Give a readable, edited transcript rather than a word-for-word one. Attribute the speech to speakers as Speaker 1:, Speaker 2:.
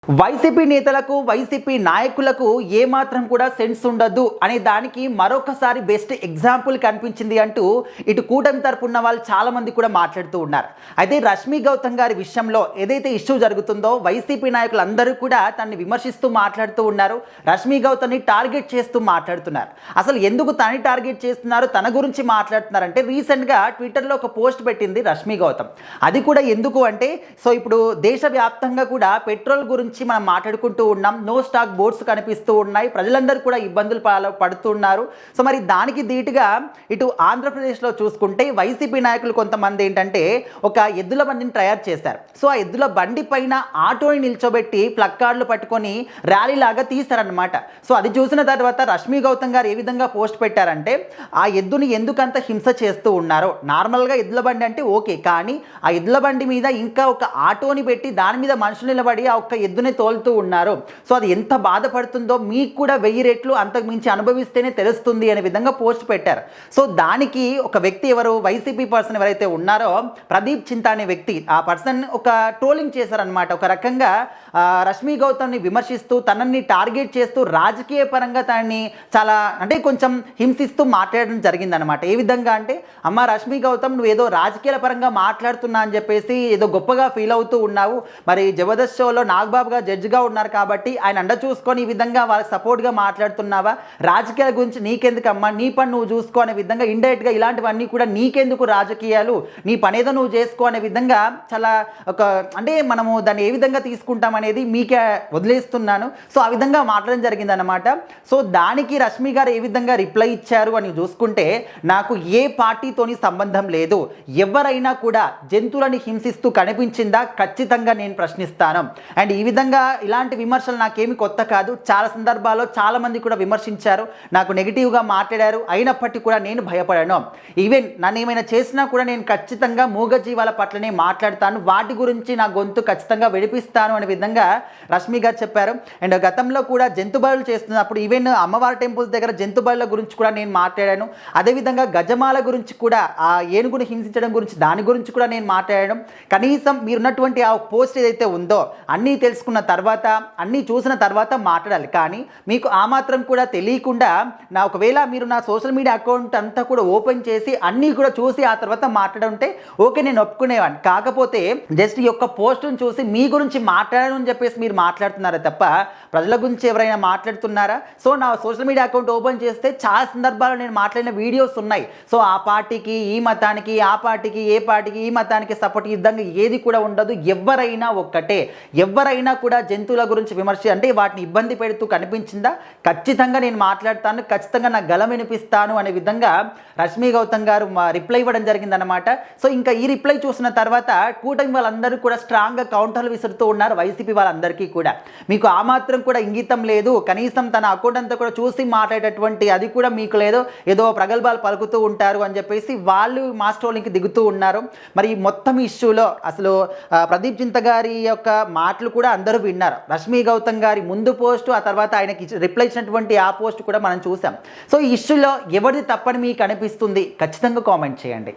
Speaker 1: YCP నేతలకు YCP నాయకులకు ఏమాత్రం కూడా సెన్స్ ఉండదు అనే దానికి మరొకసారి బెస్ట్ ఎగ్జాంపుల్ కనిపించింది అంటూ ఇటు కూటమి తరపున్న వాళ్ళు చాలా మంది కూడా మాట్లాడుతూ ఉన్నారు. అయితే రష్మి గౌతమ్ గారి విషయంలో ఏదైతే ఇష్యూ జరుగుతుందో వైసీపీ నాయకులు అందరూ కూడా తనని విమర్శిస్తూ మాట్లాడుతూ ఉన్నారు. రష్మి గౌతమ్ని టార్గెట్ చేస్తూ మాట్లాడుతున్నారు. అసలు ఎందుకు తనని టార్గెట్ చేస్తున్నారు, తన గురించి మాట్లాడుతున్నారంటే రీసెంట్గా ట్విట్టర్లో ఒక పోస్ట్ పెట్టింది రష్మి గౌతమ్. అది కూడా ఎందుకు అంటే ఇప్పుడు దేశవ్యాప్తంగా కూడా పెట్రోల్ గురించి మనం మాట్లాడుకుంటూ ఉన్నాం. నో స్టాక్ బోర్డ్స్ కనిపిస్తూ ఉన్నాయి, ప్రజలందరూ కూడా ఇబ్బందులు పడుతున్నారు. సో మరి దానికి ధీటుగా ఇటు ఆంధ్రప్రదేశ్లో చూసుకుంటే వైసీపీ నాయకులు కొంతమంది ఏంటంటే ఒక ఎద్దుల బండిని తయారు చేశారు. సో ఆ ఎద్దుల బండి పైన ఆటోని నిల్చోబెట్టి ప్లక్కార్డులు పట్టుకొని ర్యాలీ లాగా తీశారనమాట. సో అది చూసిన తర్వాత రష్మి గౌతమ్ గారు ఏ విధంగా పోస్ట్ పెట్టారంటే ఆ ఎద్దుని ఎందుకంత హింస చేస్తూ ఉన్నారో, నార్మల్గా ఎద్దుల బండి అంటే ఓకే, కానీ ఆ ఎద్దుల బండి మీద ఇంకా ఒక ఆటోని పెట్టి దాని మీద మనుషులు నిలబడి ఆ ఒక్క ఎద్దుని తోలుతూ ఉన్నారు. సో అది ఎంత బాధపడుతుందో మీకు కూడా 1000 రెట్లు అంతకు మించి అనుభవిస్తేనే తెలుస్తుంది అనే విధంగా పోస్ట్ పెట్టారు. సో దానికి ఒక వ్యక్తి ఎవరు వైసీపీ పర్సన్ ఎవరైతే ఉన్నారో ప్రదీప్ చింత అనే వ్యక్తి, ఆ పర్సన్ ఒక ట్రోలింగ్ చేశారనమాట. ఒక రకంగా రష్మి గౌతమ్ని విమర్శిస్తూ తనని టార్గెట్ చేస్తూ రాజకీయ పరంగా తనని చాలా అంటే కొంచెం హింసిస్తూ మాట్లాడడం జరిగిందనమాట. ఏ విధంగా అంటే, అమ్మ రష్మి గౌతమ్ నువ్వు ఏదో రాజకీయాల పరంగా మాట్లాడుతున్నా అని చెప్పేసి ఏదో గొప్పగా ఫీల్ అవుతూ ఉన్నావు, మరి జబర్దస్త్ షోలో నాగబాబు గారు జడ్జిగా ఉన్నారు కాబట్టి ఆయన అండ చూసుకొని ఈ విధంగా వాళ్ళకి సపోర్ట్గా మాట్లాడుతున్నావా, రాజకీయాల గురించి నీకెందుకమ్మా, నీ పని నువ్వు చూసుకో అనే విధంగా ఇండైరెక్ట్గా ఇలాంటివన్నీ కూడా నీకెందుకు రాజకీయాలు, నీ పనేదో నువ్వు చేసుకో అనే విధంగా చాలా ఒక అంటే మనము దాన్ని ఏ విధంగా తీసుకుంటాం అనేది మీకే వదిలేస్తున్నాను. సో ఆ విధంగా మాట్లాడడం జరిగిందనమాట. సో దానికి రష్మి గారు ఏ విధంగా రిప్లై ఇచ్చారు అని చూసుకుంటే, నాకు ఏ పార్టీతోని సంబంధం లేదు, ఎవరైనా కూడా జంతువులని హింసిస్తూ కనిపించిందా ఖచ్చితంగా నేను ప్రశ్నిస్తాను. అండ్ ఈ విధంగా ఇలాంటి విమర్శలు నాకేమి కొత్త కాదు, చాలా సందర్భాల్లో చాలామంది కూడా విమర్శించారు, నాకు నెగిటివ్గా మాట్లాడారు, అయినప్పటికీ కూడా నేను భయపడాను. ఈవెన్ నన్ను ఏమైనా చేసినా కూడా నేను ఖచ్చితంగా మూగజీవాల పట్లనే మాట్లాడతాను, వాటి గురించి నా గొంతు ఖచ్చితంగా విడిపిస్తాను అనే విధంగా రష్మి గారు చెప్పారు. అండ్ గతంలో కూడా జంతు బలులు చేస్తున్నప్పుడు ఈవెన్ అమ్మవారి టెంపుల్స్ దగ్గర జంతు బలుల గురించి కూడా నేను మాట్లాడాను. అదేవిధంగా గజమాల గురించి కూడా, ఆ ఏనుగుని హింసించడం గురించి, దాని గురించి కూడా నేను మాట్లాడాను. కనీసం మీరున్నటువంటి ఆ పోస్ట్ ఏదైతే ఉందో అన్నీ తెలుసుకున్న తర్వాత, అన్నీ చూసిన తర్వాత మాట్లాడాలి. కానీ మీకు ఆ మాత్రం కూడా తెలియకుండా ఒకవేళ మీరు నా సోషల్ మీడియా అకౌంట్ అంతా కూడా ఓపెన్ చేసి అన్నీ కూడా చూసి ఆ తర్వాత మాట్లాడుంటే ఓకే, నేను ఒప్పుకునేవాడిని. కాకపోతే జస్ట్ ఈ యొక్క పోస్టును చూసి మీ గురించి మాట్లాడను అని చెప్పేసి మీరు మాట్లాడుతున్నారా తప్ప ప్రజల గురించి ఎవరైనా మాట్లాడుతున్నారా? సో నా సోషల్ మీడియా అకౌంట్ ఓపెన్ చేస్తే చాలా సందర్భాల్లో నేను మాట్లాడిన వీడియోస్ ఉన్నాయి. సో ఆ పార్టీకి ఈ మతానికి, ఆ పార్టీకి ఏ పార్టీకి ఈ మతానికి సపోర్ట్ ఈ విధంగా ఏది కూడా ఉండదు. ఎవరైనా ఒక్కటే, ఎవరైనా కూడా జంతువుల గురించి విమర్శ అంటే వాటిని ఇబ్బంది పెడుతూ కనిపించిందా ఖచ్చితంగా నేను మాట్లాడతాను, ఖచ్చితంగా నా గలం వినిపిస్తాను అనే విధంగా రష్మి గౌతమ్ గారు రిప్లై ఇవ్వడం జరిగిందనమాట. సో ఇంకా ఈ రిప్లై చూసిన తర్వాత కూటమి వాళ్ళందరూ కూడా స్ట్రాంగ్గా కౌంటర్లు విసురుతూ ఉన్నారు. వైసీపీ వాళ్ళందరికీ కూడా మీకు ఆ మాత్రం కూడా ఇంగితం లేదు, కనీసం తన అకౌంట్ అంతా కూడా చూసి మాట్లాడేటటువంటి అది కూడా మీకు లేదు, ఏదో ప్రగల్భాలు పలుకుతూ ఉంటారు అని చెప్పేసి వాళ్ళు మాస్ట్రోలింగ్కి దిగుతూ ఉన్నారు. మరి మొత్తం ఇష్యూలో అసలు ప్రదీప్ చింత గారి యొక్క మాటలు కూడా అందరూ విన్నారు. రష్మి గౌతమ్ గారి ముందు పోస్టు, ఆ తర్వాత ఆయనకి రిప్లై ఇచ్చినటువంటి ఆ పోస్ట్ కూడా మనం చూసాం. సో ఈ ఇష్యూలో ఎవరిది తప్పని మీకు అనిపిస్తుంది ఖచ్చితంగా కామెంట్ చేయండి.